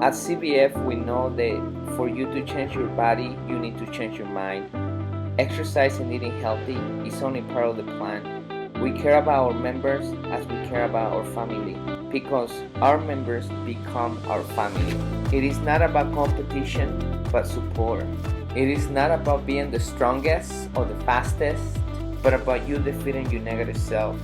At CBF, we know that for you to change your body, you need to change your mind. Exercise and eating healthy is only part of the plan. We care about our members as we care about our family because our members become our family. It is not about competition but support. It is not about being the strongest or the fastest, but about you defeating your negative self.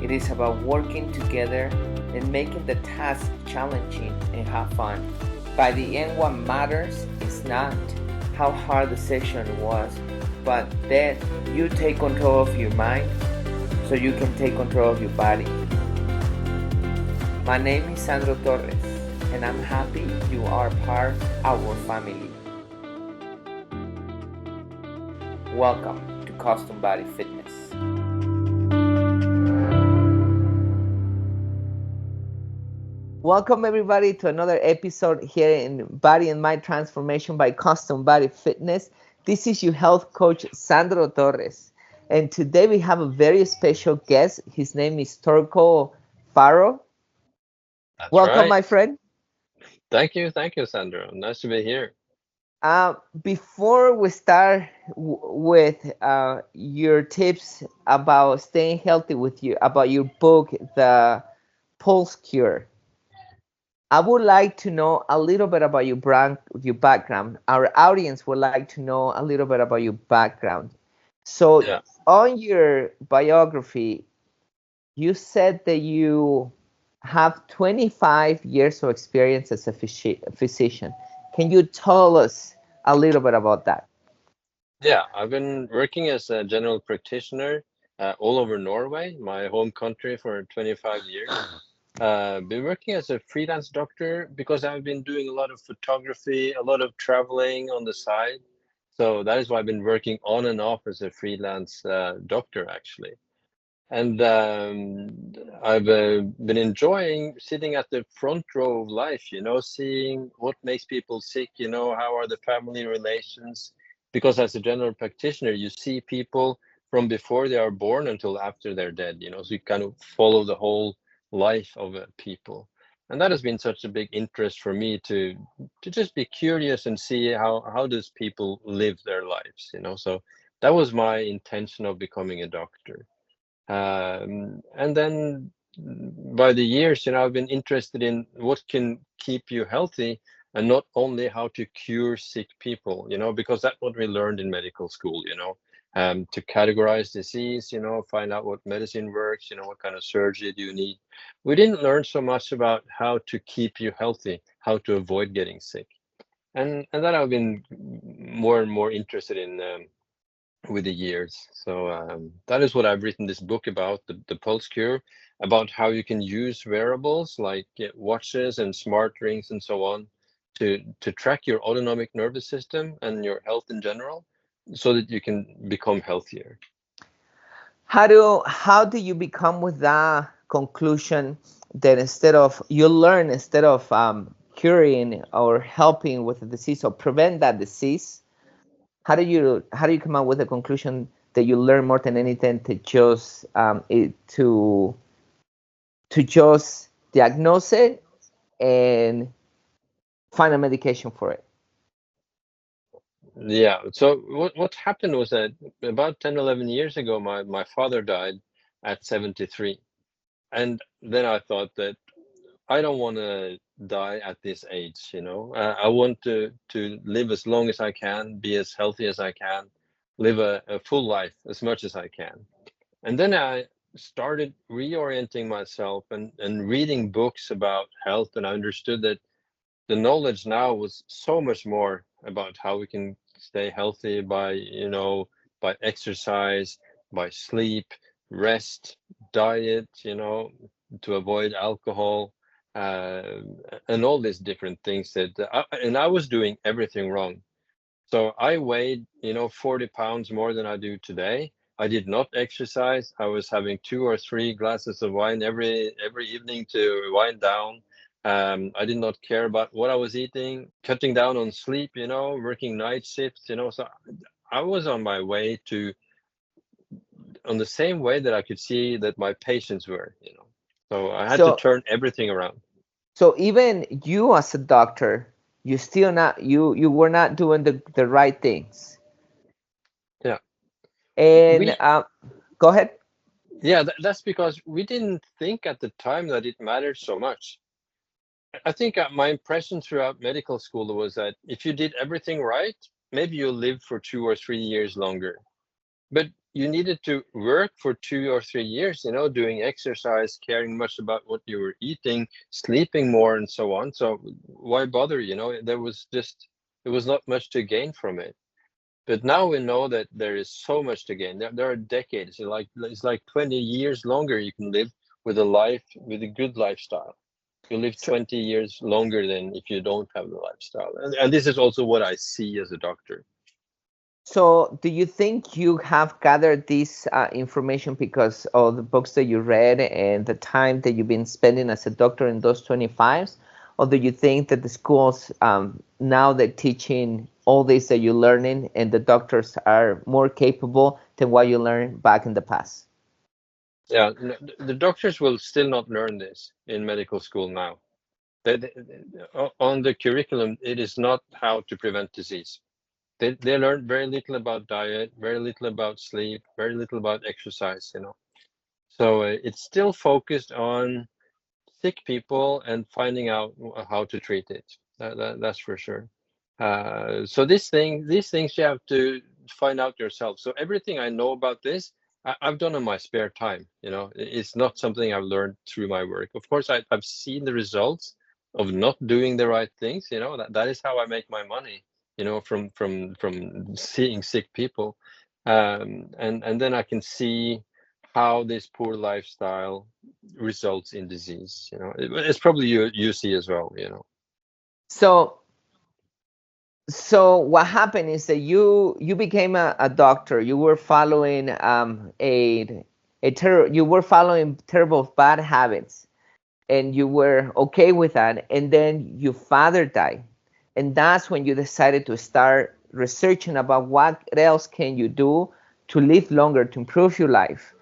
It is about working together and making the task challenging and have fun. By the end, what matters is not how hard the session was, but that you take control of your mind so you can take control of your body. My name is Sandro Torres, and I'm happy you are part of our family. Welcome to Custom Body Fitness. Welcome everybody to another episode here in Body and Mind Transformation by Custom Body Fitness. This is your health coach, Sandro Torres. And today we have a very special guest. His name is Torkil Faero. That's Welcome, right. my friend. Thank you, Sandro. Nice to be here. Before we start with your tips about staying healthy with you, about your book, The Pulse Cure, I would like to know a little bit about your background. Our audience would like to know a little bit about your background. So, Yeah. on your biography, you said that you have 25 years of experience as a physician. Can you tell us a little bit about that? Yeah, I've been working as a general practitioner all over Norway, my home country, for 25 years. Been working as a freelance doctor because I've been doing a lot of photography, a lot of traveling on the side. So that is why I've been working on and off as a freelance doctor, actually. And I've been enjoying sitting at the front row of life, seeing what makes people sick, how are the family relations. Because as a general practitioner, you see people from before they are born until after they're dead, so you kind of follow the whole life of people. And that has been such a big interest for me to just be curious and see how does people live their lives, So that was my intention of becoming a doctor. And then by the years, I've been interested in what can keep you healthy and not only how to cure sick people, because that's what we learned in medical school, to categorize disease, find out what medicine works, what kind of surgery do you need. We didn't learn so much about how to keep you healthy, how to avoid getting sick. And that I've been more and more interested in with the years. So that is what I've written this book about, the Pulse Cure, about how you can use wearables like watches and smart rings and so on to track your autonomic nervous system and your health in general, so that you can become healthier. How do you become with that conclusion that instead of curing or helping with the disease or prevent that disease, how do you come up with the conclusion that you learn more than anything to just to just diagnose it and find a medication for it? Yeah. So what happened was that about 10, 11 years ago, my father died at 73. And then I thought that I don't want to die at this age, I want to live as long as I can, be as healthy as I can, live a full life as much as I can. And then I started reorienting myself and reading books about health, and I understood that the knowledge now was so much more about how we can stay healthy by exercise, by sleep, rest, diet, to avoid alcohol, uh, and all these different things and I was doing everything wrong. So I weighed, 40 pounds more than I do today. I did not exercise. I was having 2 or 3 glasses of wine every evening to wind down. I did not care about what I was eating, cutting down on sleep, working night shifts, So I was on my way on the same way that I could see that my patients were. So I had to So turn everything around. So even you as a doctor, you still not you were not doing the right things. Yeah. And We go ahead. Yeah, that's because we didn't think at the time that it mattered so much. I think my impression throughout medical school was that if you did everything right, maybe you'll live for 2 or 3 years longer. But you needed to work for 2 or 3 years, doing exercise, caring much about what you were eating, sleeping more, and so on. So why bother? There was not much to gain from it. But now we know that there is so much to gain. There are decades, it's like 20 years longer you can live with a good lifestyle. You live So 20 years longer than if you don't have the lifestyle. And this is also what I see as a doctor. so do you think you have gathered this information because of the books that you read and the time that you've been spending as a doctor in those 25s? Or do you think that the schools now they're teaching all this that you're learning and the doctors are more capable than what you learned back in the past? Yeah, the doctors will still not learn this in medical school now. On the curriculum, it is not how to prevent disease. They learn very little about diet, very little about sleep, very little about exercise. So it's still focused on sick people and finding out how to treat it. That's for sure. So these things you have to find out yourself. So everything I know about this, I've done in my spare time. It's not something I've learned through my work. Of course, I've seen the results of not doing the right things. That is how I make my money. From seeing sick people, and then I can see how this poor lifestyle results in disease. It's probably you see as well. So so what happened is that you became a doctor. You were following you were following terrible bad habits, and you were okay with that. And then your father died, and that's when you decided to start researching about what else can you do to live longer, to improve your life.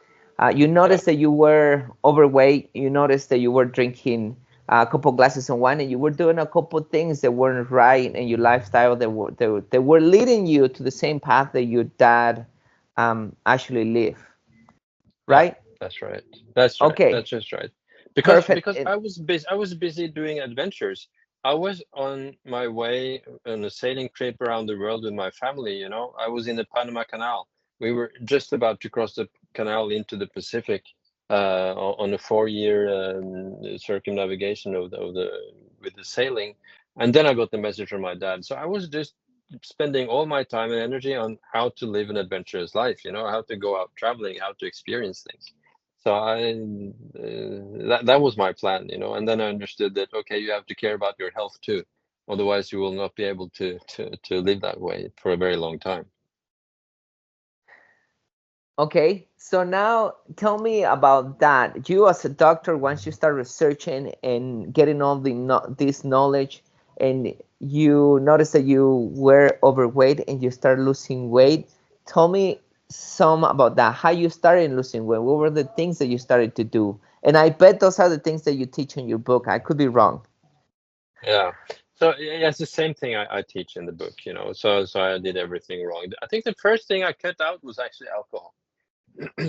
You Yeah, noticed that you were overweight. You noticed that you were drinking a couple glasses of wine, and you were doing a couple things that weren't right in your lifestyle that were leading you to the same path that your dad actually lived. yeah, Right? that's right. That's right. Okay. That's just right. Because Perfect. because I was busy doing adventures. I was on my way on a sailing trip around the world with my family. I was in the Panama Canal. We were just about to cross the canal into the Pacific on a 4-year circumnavigation of the with the sailing, and then I got the message from my dad. So I was just spending all my time and energy on how to live an adventurous life, how to go out traveling, how to experience things. So that was my plan. And then I understood that okay, you have to care about your health too, otherwise you will not be able to live that way for a very long time. Okay, so now tell me about that. You, as a doctor, once you start researching and getting all this knowledge, and you notice that you were overweight and you start losing weight, tell me some about that. How you started losing weight? What were the things that you started to do? And I bet those are the things that you teach in your book. I could be wrong. Yeah. So yeah, it's the same thing I teach in the book. So I did everything wrong. I think the first thing I cut out was actually alcohol.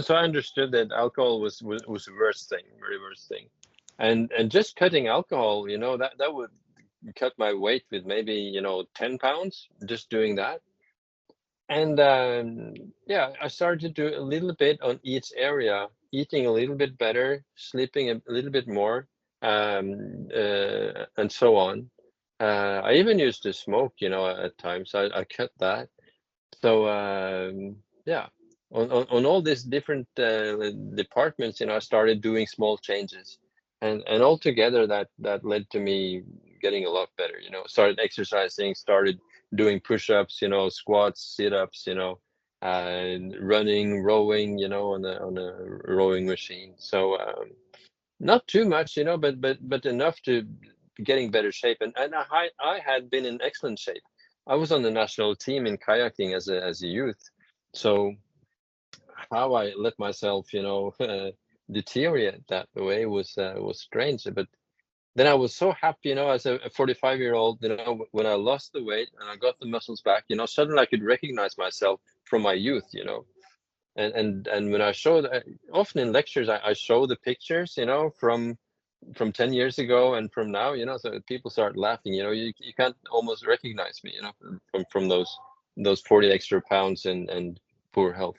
So I understood that alcohol was the worst thing, very worst thing. And just cutting alcohol, that would cut my weight with maybe 10 pounds just doing that. And yeah, I started to do a little bit on each area, eating a little bit better, sleeping a little bit more, and so on. I even used to smoke, at times. I cut that. So yeah, on all these different departments, I started doing small changes, and altogether that led to me getting a lot better. Started exercising, started doing push-ups, squats, sit-ups, running, rowing, on a rowing machine. So not too much, but enough to get in better shape. And I had been in excellent shape. I was on the national team in kayaking as a youth. So how I let myself, deteriorate that way was strange. But then I was so happy, as a 45-year-old, when I lost the weight and I got the muscles back, suddenly I could recognize myself from my youth. And when I show often in lectures, I show the pictures, from 10 years ago and from now, so people start laughing. You can't almost recognize me, from those 40 extra pounds and poor health.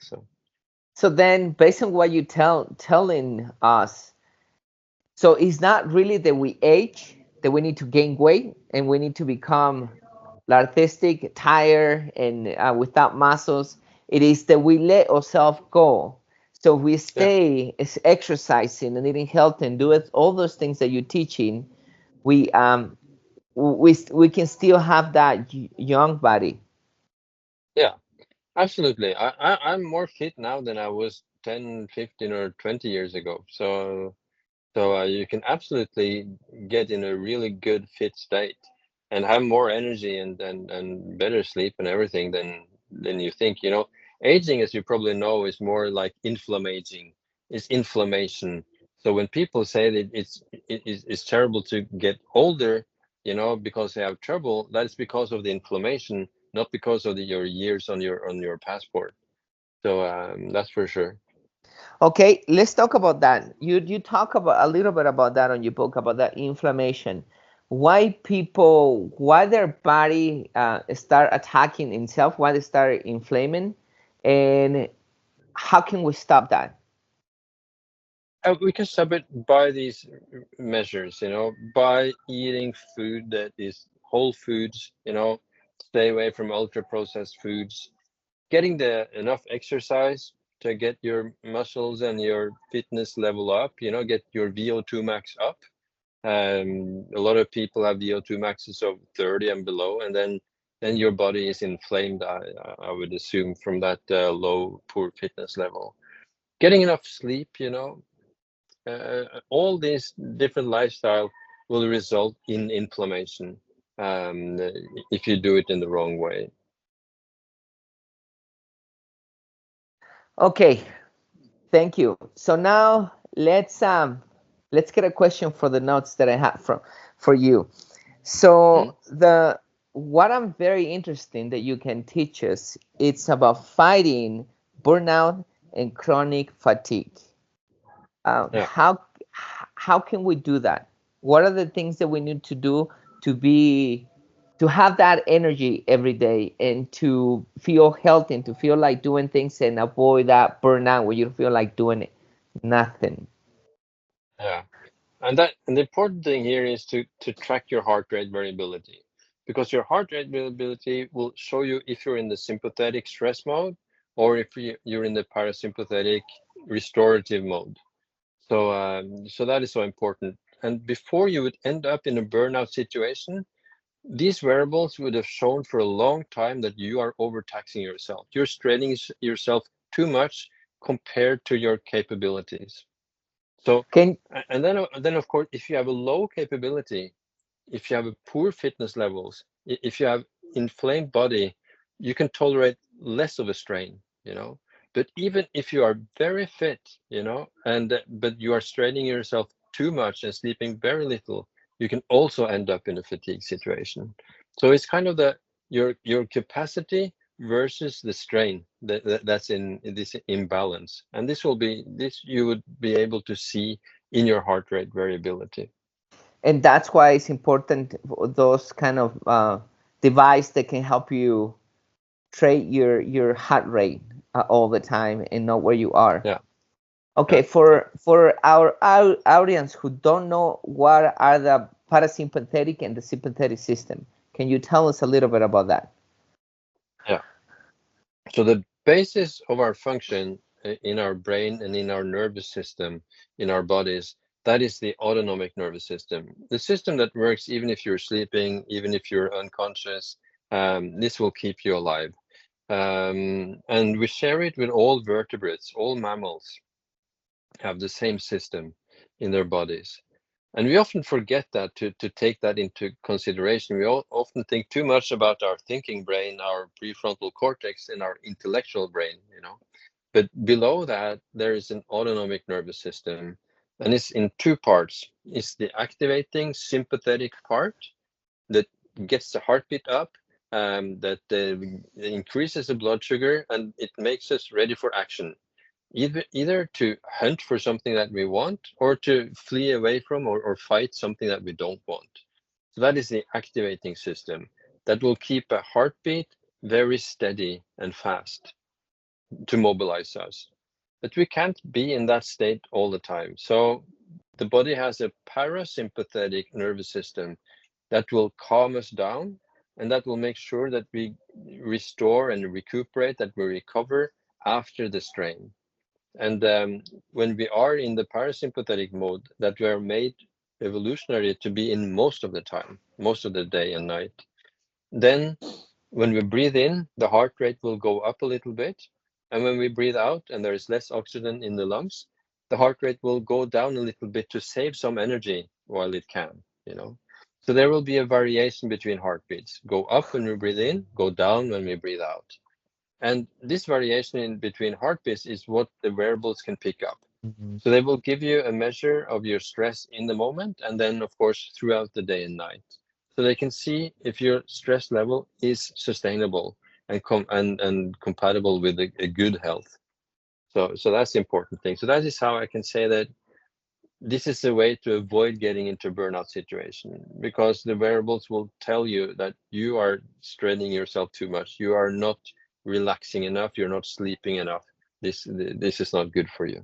So then, based on what you telling us, so it's not really that we age, that we need to gain weight and we need to become artistic, tired, and without muscles. It is that we let ourselves go. So we Yeah, stay exercising and eating healthy and do it, all those things that you're teaching. We can still have that young body. yeah, absolutely. I'm more fit now than I was 10, 15, or 20 years ago. So you can absolutely get in a really good fit state and have more energy and better sleep and everything than you think. Aging, as you probably know, is more like inflammaging. It's inflammation. So when people say that it's terrible to get older, because they have trouble, that is because of the inflammation, not because of your years on your passport. So that's for sure. Okay, let's talk about that. You talk about a little bit about that on your book about that inflammation. Why their body start attacking itself, why they start inflaming, and how can we stop that? We can stop it by these measures, by eating food that is whole foods, stay away from ultra processed foods, getting the enough exercise to get your muscles and your fitness level up, get your VO2 max up. A lot of people have VO2 maxes of 30 and below, and then your body is inflamed, I would assume, from that low, poor fitness level. Getting enough sleep, all these different lifestyle will result in inflammation, if you do it in the wrong way. Okay, thank you. So now let's get a question for the notes that I have from for you. Hmm? So the what I'm very interested that you can teach us, it's about fighting burnout and chronic fatigue. Um, Yeah. how how can we do that? What are the things that we need to do to be to have that energy every day and to feel healthy and to feel like doing things and avoid that burnout where you feel like doing nothing? Yeah. And the important thing here is to track your heart rate variability, because your heart rate variability will show you if you're in the sympathetic stress mode or if you're in the parasympathetic restorative mode. So that is so important. And before you would end up in a burnout situation, these variables would have shown for a long time that you are overtaxing yourself. You're straining yourself too much compared to your capabilities. So, Can and then of course, if you have a low capability, if you have a poor fitness levels, if you have inflamed body, you can tolerate less of a strain, But even if you are very fit, and but you are straining yourself too much and sleeping very little, you can also end up in a fatigue situation. So it's kind of your capacity versus the strain that's in this imbalance, and this you would be able to see in your heart rate variability. and that's why it's important those kind of device that can help you track your heart rate all the time and know where you are. Yeah, Okay, yeah. for our audience who don't know what are the parasympathetic and the sympathetic system, can you tell us a little bit about that? Yeah. So the basis of our function in our brain and in our nervous system, in our bodies, that is the autonomic nervous system. The system that works even if you're sleeping, even if you're unconscious. This will keep you alive. And we share it with all vertebrates, all mammals have the same system in their bodies. And we often forget that to take that into consideration. We all often think too much about our thinking brain, our prefrontal cortex, and our intellectual brain. But below that, there is an autonomic nervous system. and it's in two parts. It's the activating sympathetic part that gets the heartbeat up, that increases the blood sugar, and it makes us ready for action, either to hunt for something that we want or to flee away from or fight something that we don't want. So that is the activating system that will keep a heartbeat very steady and fast to mobilize us. But we can't be in that state all the time. So the body has a parasympathetic nervous system that will calm us down, and that will make sure that we restore and recuperate, that we recover after the strain. And when we are in the parasympathetic mode that we are made evolutionary to be in most of the time, most of the day and night, then when we breathe in, the heart rate will go up a little bit. And when we breathe out and there is less oxygen in the lungs, the heart rate will go down a little bit to save some energy while it can, you know. So there will be a variation between heartbeats. Go up when we breathe in, go down when we breathe out. And this variation in between heartbeats is what the wearables can pick up. Mhm. So they will give you a measure of your stress in the moment and then, of course, throughout the day and night. So they can see if your stress level is sustainable and compatible with a good health. So that's the important thing. So that is how I can say that this is a way to avoid getting into burnout situation, because the wearables will tell you that you are straining yourself too much. You are not relaxing enough. You're not sleeping enough. This is not good for you.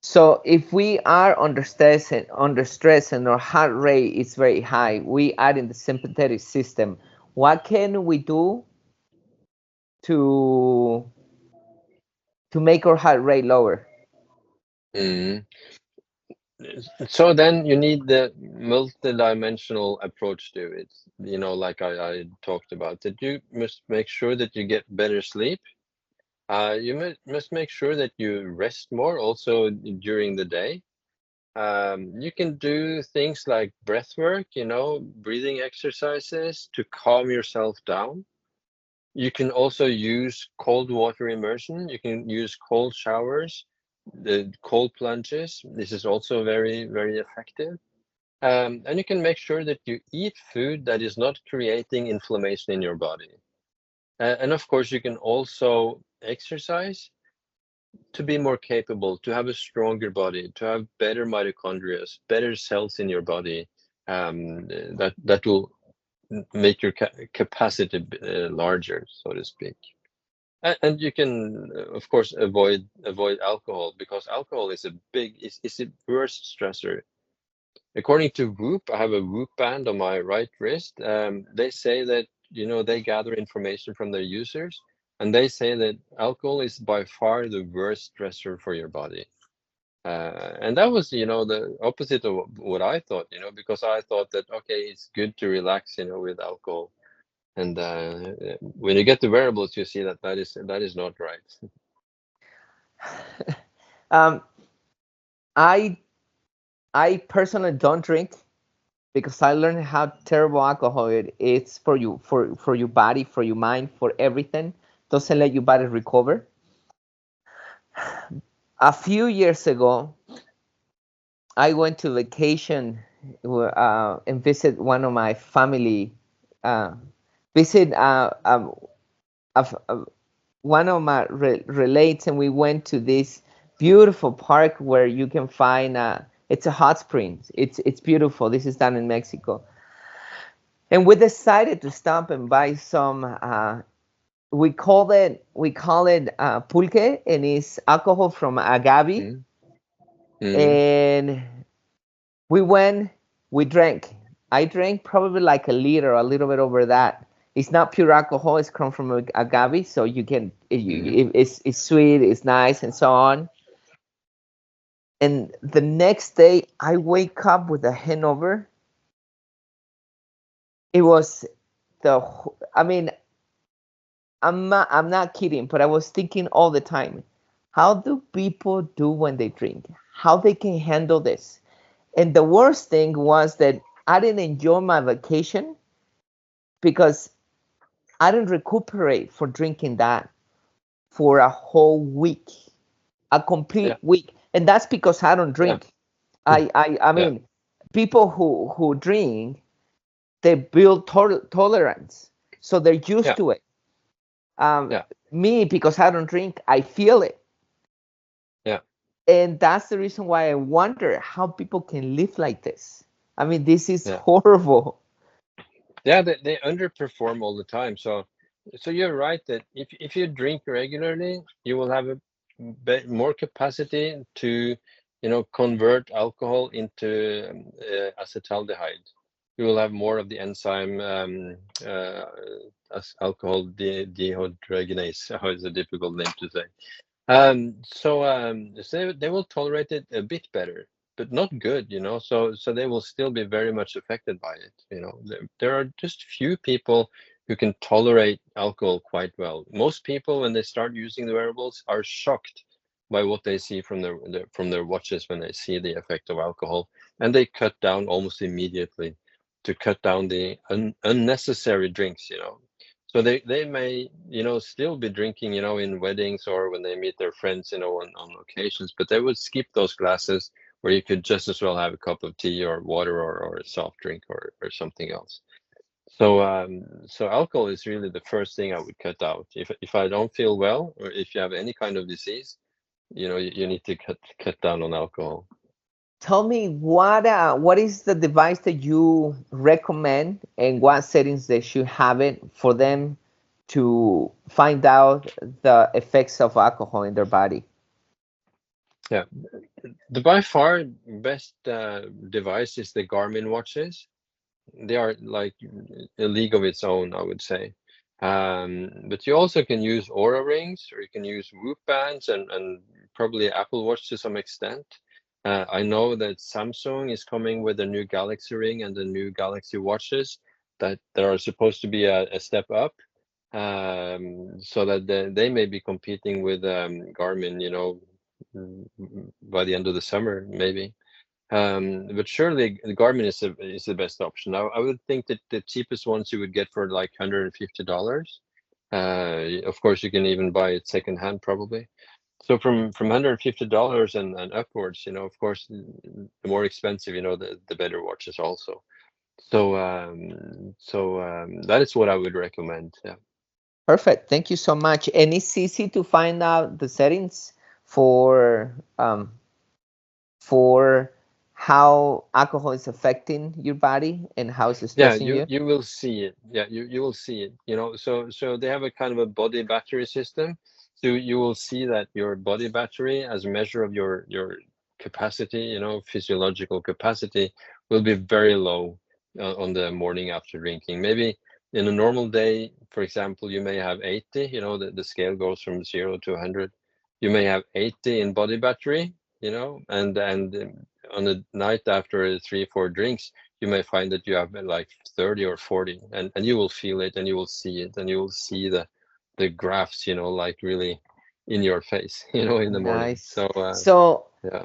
So if we are under stress and our heart rate is very high, we are in the sympathetic system. What can we do to make our heart rate lower? Mm. So then you need the multidimensional approach to it. You know, like I talked about, that you must make sure that you get better sleep. You must make sure that you rest more also during the day. You can do things like breath work, you know, breathing exercises to calm yourself down. You can also use cold water immersion. You can use cold showers, the cold plunges. This is also very, very effective. And you can make sure that you eat food that is not creating inflammation in your body. And of course, you can also exercise to be more capable, to have a stronger body, to have better mitochondria, better cells in your body, that will make your capacity larger, so to speak. And you can, of course, avoid alcohol, because alcohol is a worst stressor. According to Whoop, I have a Whoop band on my right wrist. They say that, you know, they gather information from their users, and they say that alcohol is by far the worst stressor for your body. And that was, you know, the opposite of what I thought, you know, because I thought that, okay, it's good to relax, you know, with alcohol. And when you get the wearables, you see that that is not right. Um, I personally don't drink because I learned how terrible alcohol it is for you, for your body, for your mind, for everything. Doesn't let your body recover. A few years ago, I went to vacation and visit one of my family. Uh, visit a one of my relates, and we went to this beautiful park where you can find it's a hot springs. It's beautiful. This is down in Mexico, and we decided to stop and buy some. We call it pulque, and it's alcohol from agave. Mm, mm, And we went, we drank. I drank probably like a liter, a little bit over that. It's not pure alcohol. It's come from agave, so you can mm, it's sweet, it's nice, and so on. And the next day, I wake up with a hangover. It was I mean, I'm not kidding, but I was thinking all the time, how do people do when they drink? How they can handle this? And the worst thing was that I didn't enjoy my vacation because I didn't recuperate for drinking that for a whole week, a complete yeah, week. And that's because I don't yeah, drink. I Yeah, mean, people who drink, they build tolerance, so they're used yeah, to it. Um, yeah, Me, because I don't drink, I feel it, yeah, and that's the reason why I wonder how people can live like this. I mean, this is yeah. horrible. Yeah, they underperform all the time. So you're right that if you drink regularly, you will have a more capacity to, convert alcohol into acetaldehyde. You will have more of the enzyme uh, as alcohol dehydrogenase. How is a difficult name to say. So they will tolerate it a bit better, but not good. So they will still be very much affected by it. There are just few people who can tolerate alcohol quite well. Most people, when they start using the wearables, are shocked by what they see from their watches when they see the effect of alcohol, and they cut down almost immediately to cut down the unnecessary drinks. So they may, still be drinking, in weddings or when they meet their friends, on occasions, but they would skip those glasses where you could just as well have a cup of tea or water or a soft drink or something else. So alcohol is really the first thing I would cut out. If I don't feel well, or if you have any kind of disease, you need to cut down on alcohol. Tell me what is the device that you recommend and what settings they should have it for them to find out the effects of alcohol in their body. Yeah, the by far best device is the Garmin watches. They are like a league of its own, I would say. But you also can use Aura rings, or you can use Whoop bands, and probably Apple Watch to some extent. I know that Samsung is coming with a new Galaxy ring and the new Galaxy watches that are supposed to be a step up, so that they may be competing with Garmin, by the end of the summer, maybe. But surely the Garmin is the best option. I would think that the cheapest ones you would get for like $150. Of course, you can even buy it secondhand probably. So from $150 and upwards, of course, the more expensive, the better watches also. So that is what I would recommend. Yeah. Perfect. Thank you so much. And it's easy to find out the settings for um, for how alcohol is affecting your body and how it's Yeah, stressing you you. you will see it. Yeah, you will see it. So they have a kind of a body battery system. So you will see that your body battery, as a measure of your capacity, physiological capacity, will be very low on the morning after drinking. Maybe in a normal day, for example, you may have 80. The scale goes from 0 to 100. You may have 80 in body battery. And on the night after 3 4 drinks, you may find that you have like 30 or 40, and you will feel it, and you will see it, and you will see the graphs, like really in your face, in the morning. Nice. So So yeah.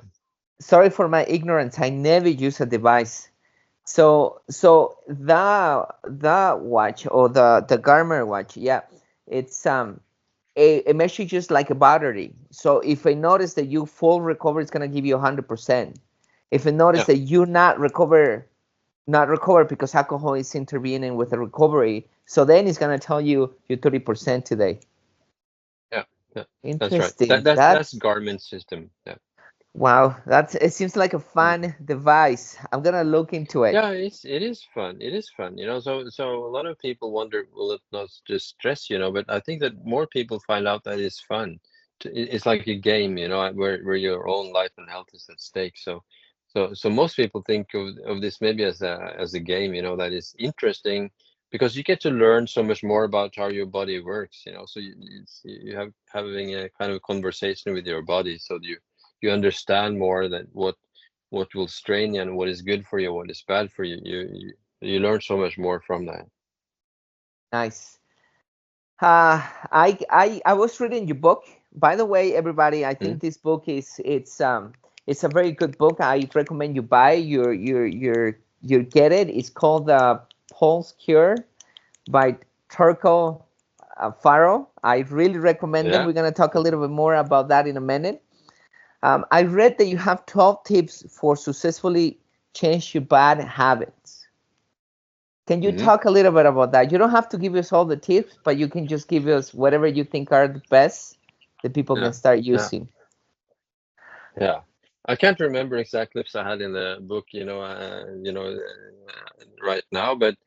sorry for my ignorance. I never use a device. So the watch or the Garmin watch, yeah, it's it measures just like a battery. So if I notice that you full recover, it's gonna give you 100%. If I notice Yeah, that you not recover because alcohol is intervening with the recovery, so then it's gonna tell you you're 30% today. yeah, yeah, that's right. Interesting. That's That's Garmin system. Yeah. wow. That's it seems like a fun device. I'm gonna look into it. Yeah, it is fun. It is fun, So a lot of people wonder, will it not just stress, But I think that more people find out that it's fun. It's like a game, where your own life and health is at stake. So most people think of this maybe as a game, that is interesting because you get to learn so much more about how your body works, So you have having a kind of conversation with your body, so you understand more that what will strain you and what is good for you, what is bad for you. You learn so much more from that. Nice. I was reading your book. By the way, everybody, I Mm? think this book it's a very good book. I recommend you buy your get it. It's called the Pulse Cure by Torkil Faero. I really recommend them. Yeah. We're gonna talk a little bit more about that in a minute. I read that you have 12 tips for successfully change your bad habits. Can you Hmm. talk a little bit about that? You don't have to give us all the tips, but you can just give us whatever you think are the best that people Yeah. can start Yeah. using. Yeah. I can't remember exact clips I had in the book, right now, but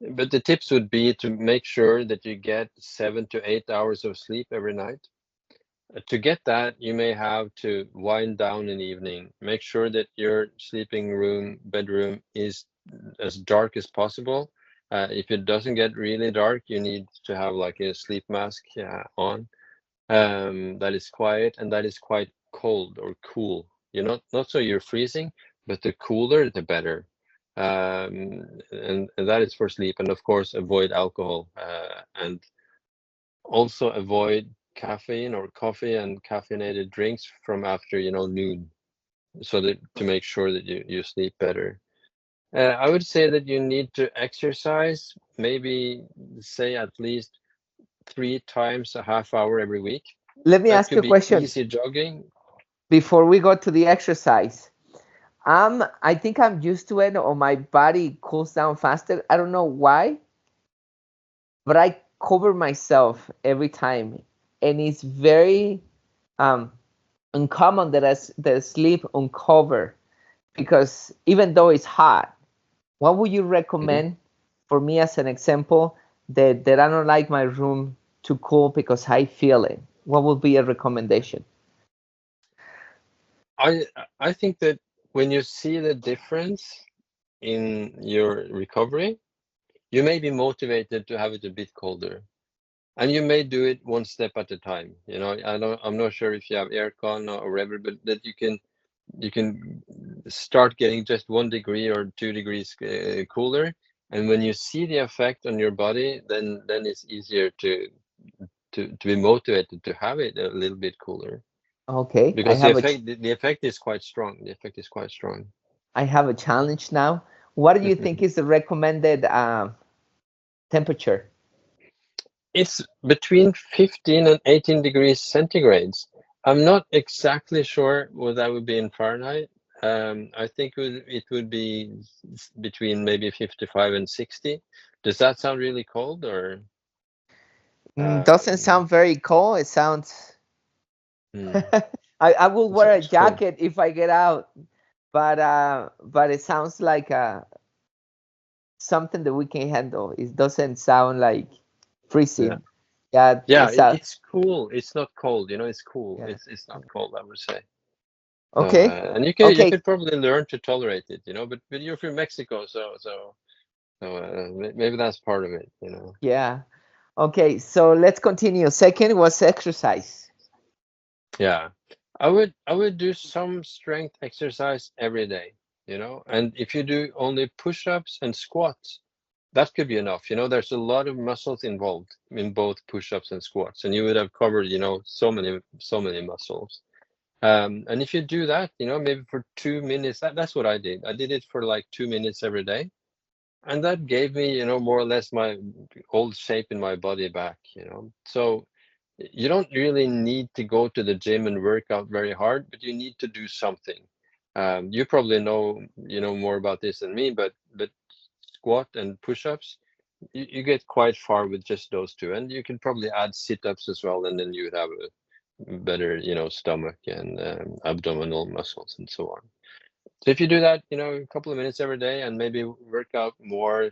the tips would be to make sure that you get 7 to 8 hours of sleep every night. To get that, you may have to wind down in the evening. Make sure that your sleeping room, bedroom is as dark as possible. If it doesn't get really dark, you need to have like a sleep mask on, that is quiet and that is quite cold or cool. You're not so you're freezing, but the cooler, the better. And that is for sleep. And of course, avoid alcohol, and also avoid caffeine or coffee and caffeinated drinks from after, noon, so that to make sure that you sleep better. I would say that you need to exercise, maybe say at least 3 times a half hour every week. Let me That ask you could a be question easy jogging. before we go to the exercise. I think I'm used to it, or my body cools down faster. I don't know why, but I cover myself every time, and it's very um, uncommon that I sleep uncovered because even though it's hot, what would you Mhm. recommend for me as an example that I don't like my room to cool because I feel it? What would be a recommendation? I I think that when you see the difference in your recovery, you may be motivated to have it a bit colder. And you may do it one step at a time. I'm not sure if you have aircon or whatever, but that you can start getting just 1 degree or 2 degrees cooler. And when you see the effect on your body, then it's easier to be motivated to have it a little bit cooler, Okay, because the effect is quite strong. The effect is quite strong. I have a challenge now. What do you think is the recommended temperature? It's between 15 and 18 degrees centigrades. I'm not exactly sure what that would be in Fahrenheit. I think it would be between maybe 55 and 60. Does that sound really cold or? Doesn't Um, sound very cold. It sounds. hmm, I will it's, wear a it's cool. jacket if I get out, but it sounds like something that we can handle. It doesn't sound like Yeah. freezing. Yeah, Yeah, it's it's cool. It's not cold, it's cool. yeah. It's not cold, I would say. So, Okay, and you okay, could probably learn to tolerate it, but you're from Mexico, so maybe that's part of it. yeah. Okay, so let's continue. Second was exercise. Yeah. I would do some strength exercise every day. And if you do only push-ups and squats, that could be enough. There's a lot of muscles involved in both push-ups and squats, and you would have covered, so many muscles. And if you do that, maybe for 2 minutes, that's what I did. I did it for like 2 minutes every day. And that gave me, more or less my old shape in my body back. So you don't really need to go to the gym and work out very hard, but you need to do something. You probably know more about this than me, but squat and push-ups, you get quite far with just those two, and you can probably add sit-ups as well, and then you would have a better, stomach and abdominal muscles and so on. So if you do that, a couple of minutes every day and maybe work out more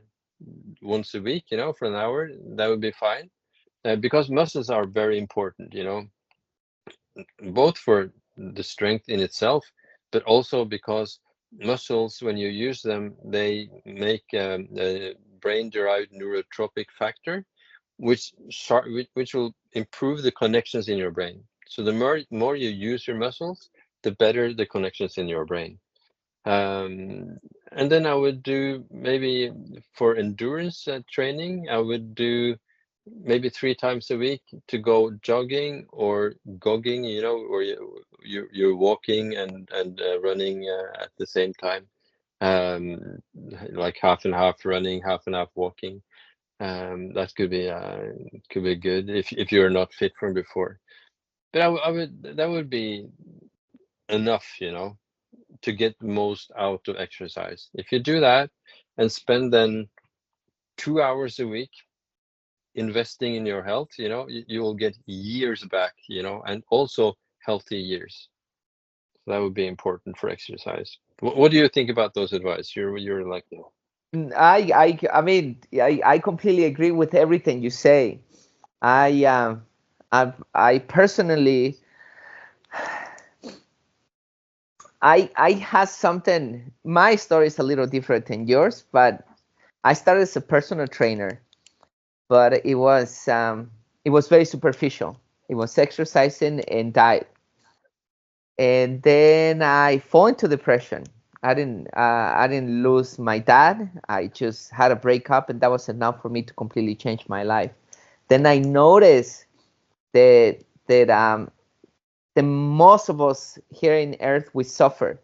once a week, for an hour, that would be fine. Because muscles are very important, both for the strength in itself, but also because muscles, when you use them, they make a brain-derived neurotropic factor, which will improve the connections in your brain. So the more you use your muscles, the better the connections in your brain. Um, and then I would do maybe for endurance training, I would do maybe 3 times a week to go jogging or gogging, where you're walking and running at the same time, um, like half and half running, half and half walking. That could be good if you're not fit from before. But I would that would be enough, to get most out of exercise. If you do that and spend then 2 hours a week investing in your health, you will get years back, and also healthy years. So that would be important for exercise. What do you think about those advice? You're like, I completely agree with everything you say. I personally, I had something. My story is a little different than yours, but I started as a personal trainer, but it was very superficial. It was exercising and diet, and then I fall into depression. I didn't lose my dad. I just had a breakup, and that was enough for me to completely change my life. Then I noticed that the most of us here in Earth we suffer,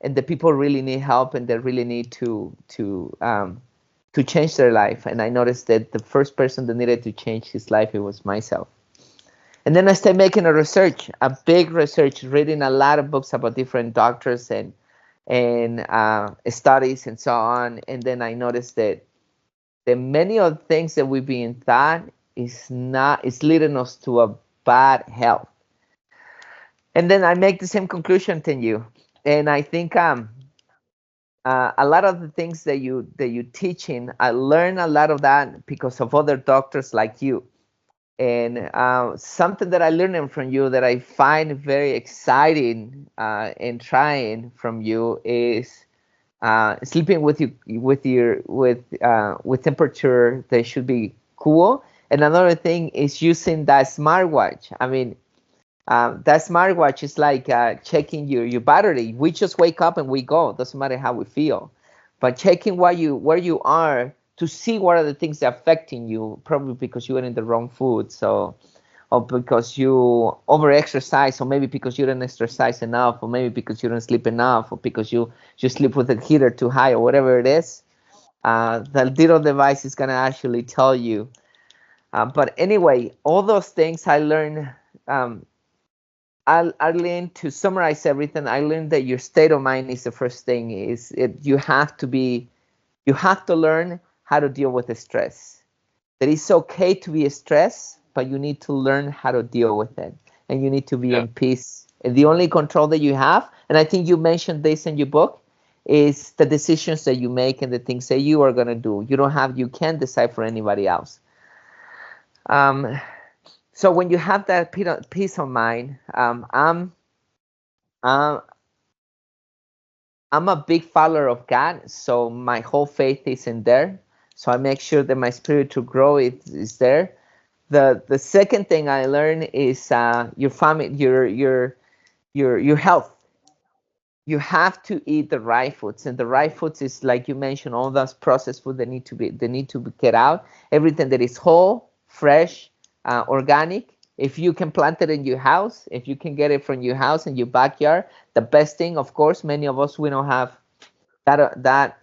and the people really need help, and they really need to change their life. And I noticed that the first person that needed to change his life, it was myself. And then I started making a big research, reading a lot of books about different doctors and studies and so on. And then I noticed that many of the things that we've been taught is leading us to a bad health. And then I make the same conclusion than you. And I think a lot of the things that you teaching, I learn a lot of that because of other doctors like you. And something that I learned from you that I find very exciting and trying from you is sleeping with temperature that should be cool. And another thing is using that smartwatch. I mean, that smartwatch is like checking your battery. We just wake up and we go. Doesn't matter how we feel, but checking where you are to see what are the things that are affecting you. Probably because you are in the wrong food, or because you over exercise, or maybe because you don't exercise enough, or maybe because you don't sleep enough, or because you sleep with the heater too high, or whatever it is. The little device is gonna actually tell you. But anyway, all those things I learned. I learned to summarize everything. I learned that your state of mind is the first thing. You have to learn how to deal with the stress. That it's okay to be stressed, but you need to learn how to deal with it, and you need to be yeah, in peace. And the only control that you have, and I think you mentioned this in your book, is the decisions that you make and the things that you are gonna do. You can't decide for anybody else. Um, so when you have that peace of mind, um, I'm a big follower of God, so my whole faith is in there. So I make sure that my spiritual growth is there. The second thing I learned is your family, your health. You have to eat the right foods, and the right foods is like you mentioned, all those processed food that need to be get out. Everything that is whole, fresh, organic. If you can plant it in your house, if you can get it from your house in your backyard, the best thing. Of course, many of us we don't have that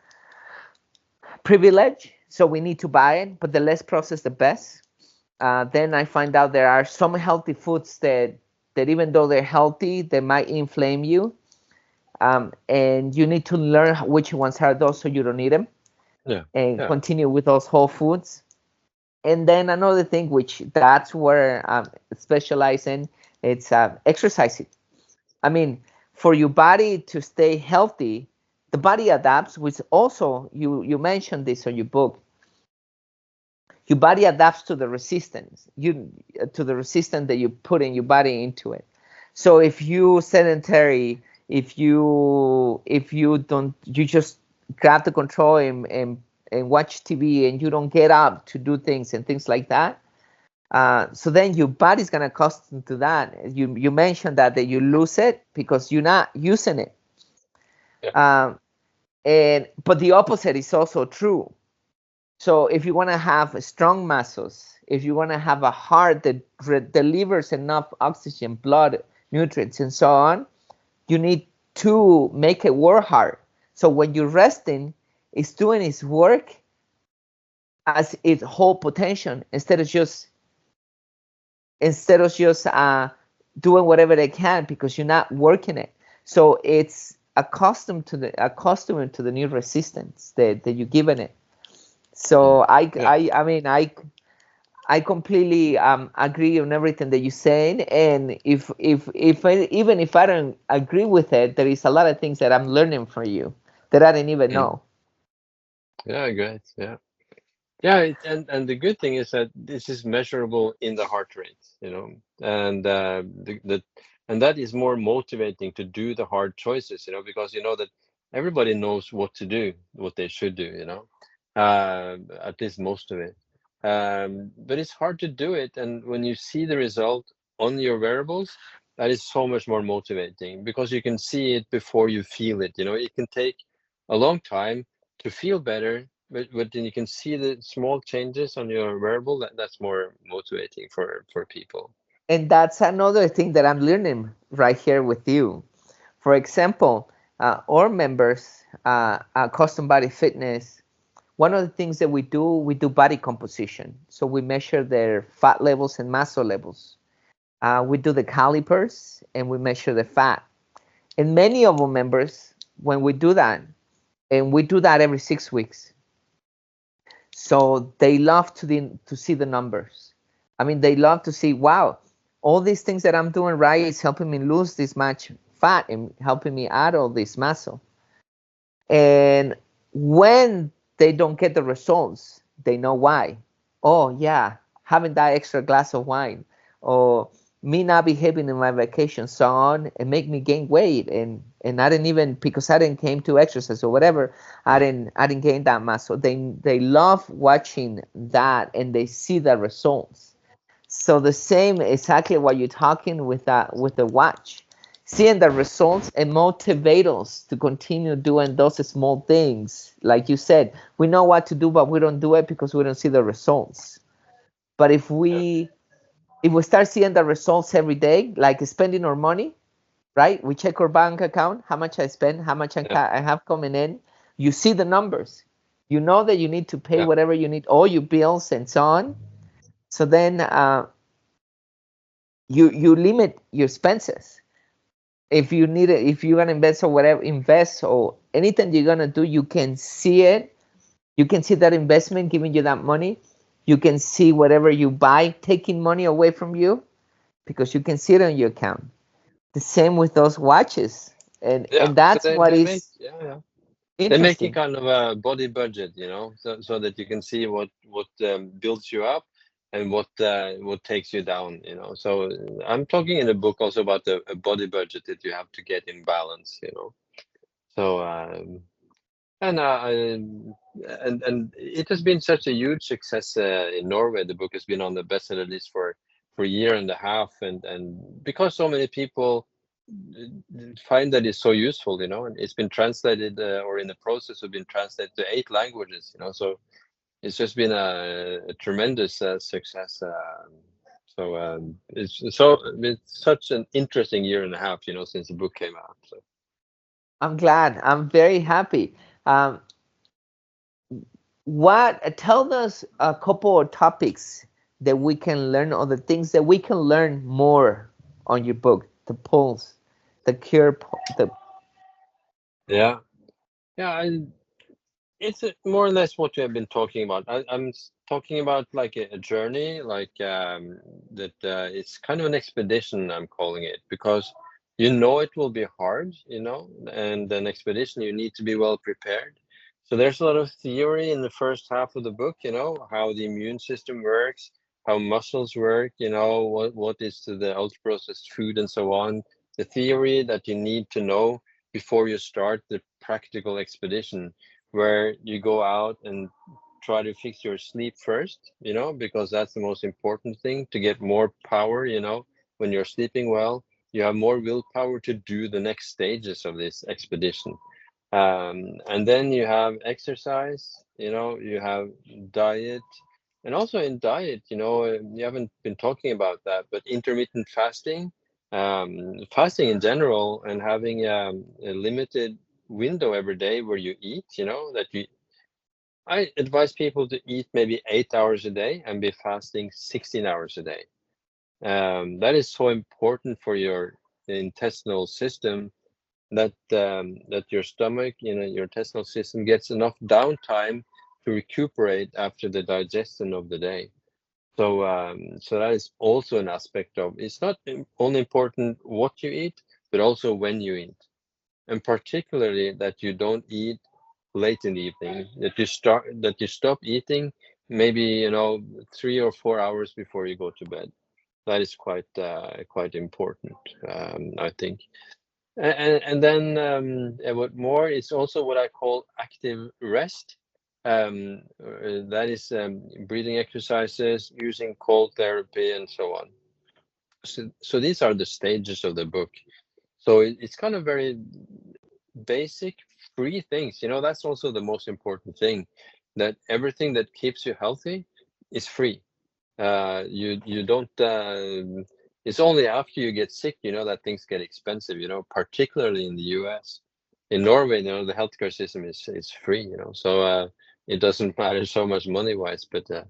privilege, so we need to buy it. But the less processed, the best. Then I find out there are some healthy foods that even though they're healthy, they might inflame you, and you need to learn which ones are those so you don't eat them, yeah, and yeah, continue with those whole foods. And then another thing, which that's where I specialize in, it's exercising. I mean, for your body to stay healthy, the body adapts, which also you mentioned this in your book. Your body adapts to the resistance that you put in your body into it. So if you sedentary, if you don't, you just grab the control and watch TV, and you don't get up to do things and things like that. So then your body's gonna accustom to that. You mentioned that you lose it because you're not using it. yeah, Um, and but the opposite is also true. So if you want to have strong muscles, if you want to have a heart that delivers enough oxygen, blood, nutrients, and so on, you need to make it work hard. So when you're resting, it's doing its work as its whole potential instead of just doing whatever they can because you're not working it. So it's accustomed to the new resistance that you're giving it. So Yeah. I completely agree on everything that you're saying, and even if I don't agree with it, there is a lot of things that I'm learning from you that I didn't even Mm. know. Yeah, great. Yeah. Yeah, and the good thing is that this is measurable in the heart rate, and and that is more motivating to do the hard choices, because you know that everybody knows what to do, what they should do, at least most of it. But it's hard to do it, and when you see the result on your wearables, that is so much more motivating because you can see it before you feel it. It can take a long time to feel better, but then you can see the small changes on your wearable. That's more motivating for people. And that's another thing that I'm learning right here with you. For example, our members, Custom Body Fitness, one of the things that we do body composition. So we measure their fat levels and muscle levels. We do the calipers and we measure the fat. And many of our members, when we do that, and we do that every 6 weeks, so they love to see the numbers. I mean, they love to see, wow, all these things that I'm doing right is helping me lose this much fat and helping me add all this muscle. And when they don't get the results, they know why. Oh, yeah, having that extra glass of wine, or me not behaving in my vacation, so on, and make me gain weight. And I didn't even, because I didn't came to exercise or whatever, I didn't gain that muscle. They love watching that and they see the results. So the same exactly what you're talking with the watch. Seeing the results and motivate us to continue doing those small things. Like you said, we know what to do, but we don't do it because we don't see the results. But Yeah, if we start seeing the results every day, like spending our money, right? We check our bank account, how much I spend, how much yeah, I have coming in. You see the numbers. You know that you need to pay yeah, whatever you need, all your bills and so on. So then you limit your expenses. If you need it, if you're gonna invest or whatever, invest or anything you're gonna do, you can see it. You can see that investment giving you that money. You can see whatever you buy taking money away from you because you can see it on your account. The same with those watches, yeah. and So that's they what they make is yeah, yeah. They're making interesting. kind of a body budget, so that you can see what builds you up and what takes you down. So I'm talking in the book also about a body budget that you have to get in balance. So and it has been such a huge success in Norway. The book has been on the bestseller list for a year and a half, and because so many people find that it's so useful, and it's been translated or in the process of being translated to 8 languages. So it's just been a tremendous success. It's such an interesting year and a half, since the book came out. So. I'm glad. I'm very happy. Um, what tell us a couple of topics that we can learn, or the things that we can learn more on your book, the pulse, the the Yeah, yeah, it's more or less what you have been talking about. I'm talking about like a journey, like that. It's kind of an expedition. I'm calling it because it will be hard, and an expedition you need to be well prepared. So there's a lot of theory in the first half of the book. How the immune system works, how muscles work. What is to the ultra processed food and so on. The theory that you need to know before you start the practical expedition where you go out and try to fix your sleep first, because that's the most important thing to get more power, when you're sleeping well, you have more willpower to do the next stages of this expedition. And then you have exercise, you have diet. And also in diet, you haven't been talking about that, but intermittent fasting, fasting in general, and having a limited window every day where you eat, I advise people to eat maybe 8 hours a day and be fasting 16 hours a day. That is so important for your intestinal system that your stomach, your intestinal system gets enough downtime to recuperate after the digestion of the day. So that is also an aspect of it's not only important what you eat, but also when you eat, and particularly that you don't eat late in the evening, that you stop eating maybe 3 or 4 hours before you go to bed. That is quite important, I think. And then what more is also what I call active rest. That is breathing exercises, using cold therapy, and so on. So these are the stages of the book. So it's kind of very basic, free things. That's also the most important thing, that everything that keeps you healthy is free. You don't. It's only after you get sick, that things get expensive. Particularly in the U.S. In Norway, the healthcare system is free. So it doesn't matter so much money wise, but that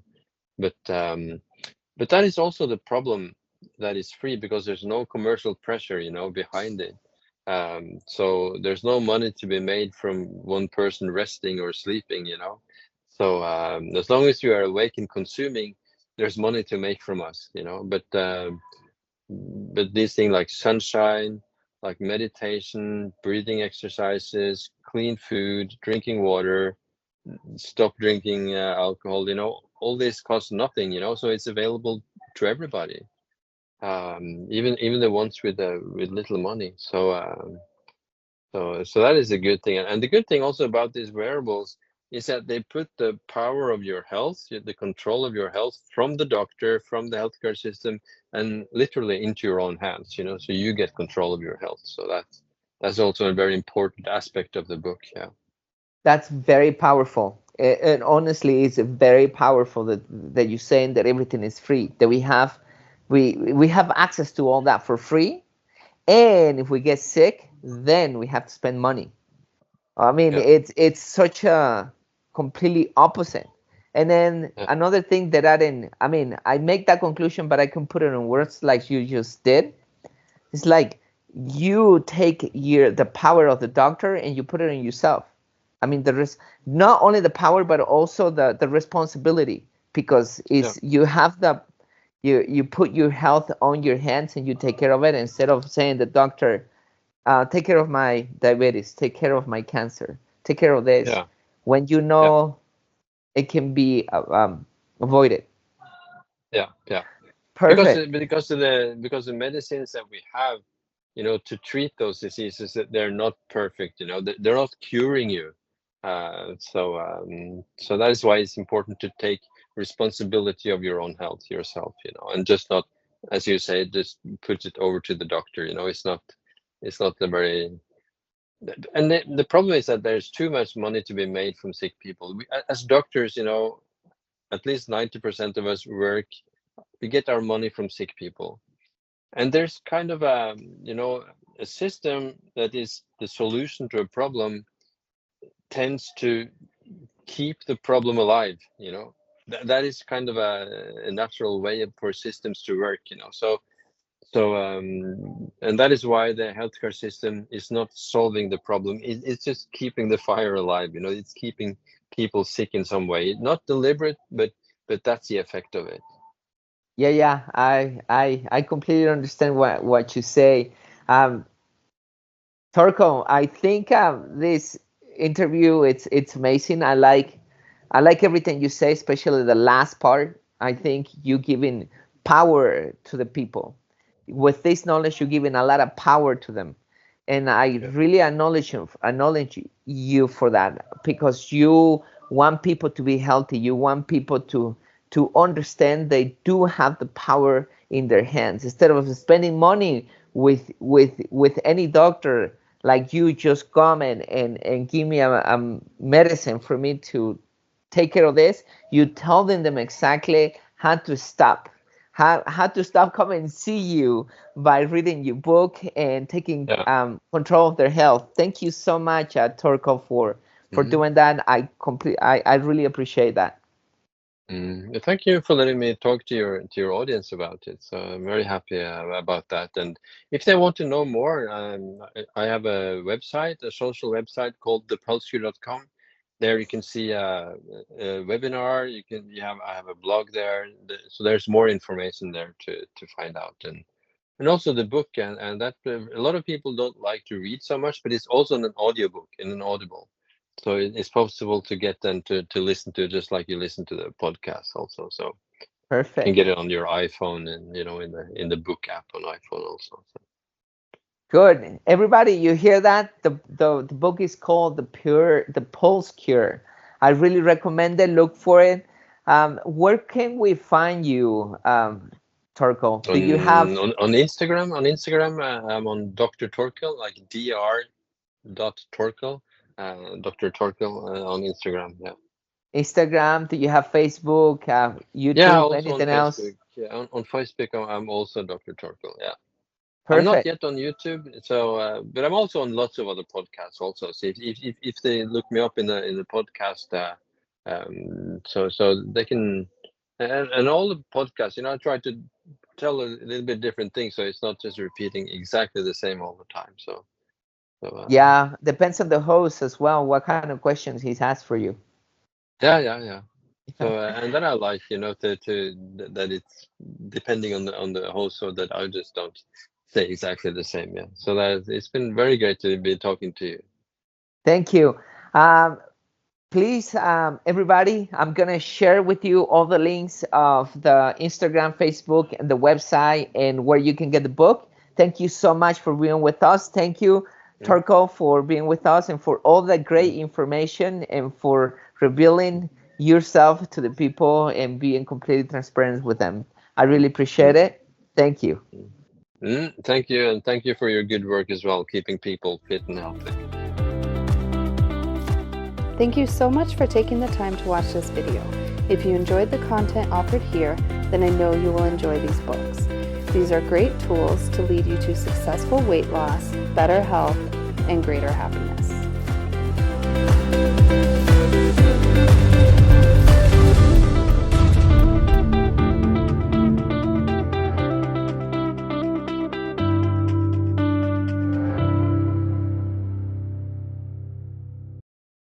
is also the problem, that is free because there's no commercial pressure, behind it. So there's no money to be made from one person resting or sleeping. So as long as you are awake and consuming, there's money to make from us. But these things like sunshine, like meditation, breathing exercises, clean food, drinking water, stop drinking alcohol, all this costs nothing, so it's available to everybody, even the ones with little money. So that is a good thing. And the good thing also about these wearables is that they put the power of your health, the control of your health, from the doctor, from the healthcare system, and literally into your own hands, so you get control of your health. So that's also a very important aspect of the book. Yeah. That's very powerful. And honestly, it's very powerful that you're saying that everything is free, that we have access to all that for free. And if we get sick, then we have to spend money. I mean, Yeah. it's such a completely opposite. And then Yeah. another thing that I make that conclusion, but I can put it in words like you just did. It's like you take the power of the doctor and you put it in yourself. I mean, not only the power, but also the responsibility, because Yeah. you have you put your health on your hands and you take care of it, instead of saying the doctor, take care of my diabetes, take care of my cancer, take care of this, Yeah. when you Yeah. know it can be avoided. Yeah. Yeah. because Perfect. because the medicines that we have, to treat those diseases, that they're not perfect, they're not curing you. So that is why it's important to take responsibility of your own health yourself, and just not, as you say, just put it over to the doctor. It's not a very. And the problem is that there's too much money to be made from sick people. As doctors, at least 90% of us we get our money from sick people. And there's kind of a system that is the solution to a problem, tends to keep the problem alive. That is kind of a natural way for systems to work. So and that is why the healthcare system is not solving the problem. It's just keeping the fire alive. It's keeping people sick in some way, not deliberate, but that's the effect of it. Yeah. I completely understand what you say. Um, Torko, I think this interview it's amazing. I like everything you say, especially the last part. I think you giving power to the people. With this knowledge, you're giving a lot of power to them, and I Yeah. really acknowledge you for that, because you want people to be healthy. You want people to understand they do have the power in their hands, instead of spending money with any doctor, like you just come and give me a medicine for me to take care of this. You tell them exactly how to stop coming and see you by reading your book and taking Yeah. control of their health. Thank you so much, Torko, for Mhm. doing that. I really appreciate that. Thank you for letting me talk to your audience about it. So I'm very happy about that. And if they want to know more, I have a website, a social website called thepulsecure.com. There you can see a webinar. I have a blog there. So there's more information there to find out. And also the book, and that a lot of people don't like to read so much, but it's also an audiobook in an Audible. So it's possible to get them to listen to, just like you listen to the podcast also. So you can Perfect. get it on your iPhone and in the book app on iPhone also. So. Good. Everybody, you hear that? The book is called The Pulse Cure. I really recommend it. Look for it. Where can we find you, Torkil? Do you have On Instagram? On Instagram, I'm on Dr. Torkil, like dr.torkil, Dr. Torkil on Instagram. Yeah. Instagram? Do you have Facebook, Yeah, YouTube, also on anything else? Facebook. Yeah, on Facebook, I'm also Dr. Torkil. Yeah. I'm not Perfect. yet on YouTube, so but I'm also on lots of other podcasts also. So if they look me up in the podcast, so they can, and all the podcasts, I try to tell a little bit different things, so it's not just repeating exactly the same all the time. So Yeah, depends on the host as well, what kind of questions he's asked for you. yeah. So and then I like that it's depending on the host, so that I just don't say exactly the same. Yeah. So that it's been very great to be talking to you. Thank you. Please, everybody, I'm going to share with you all the links of the Instagram, Facebook, and the website, and where you can get the book. Thank you so much for being with us. Thank you, Torkil, for being with us, and for all the great information, and for revealing yourself to the people and being completely transparent with them. I really appreciate it. Thank you. Thank you, and thank you for your good work as well, keeping people fit and healthy. Thank you so much for taking the time to watch this video. If you enjoyed the content offered here, then I know you will enjoy these books. These are great tools to lead you to successful weight loss, better health, and greater happiness.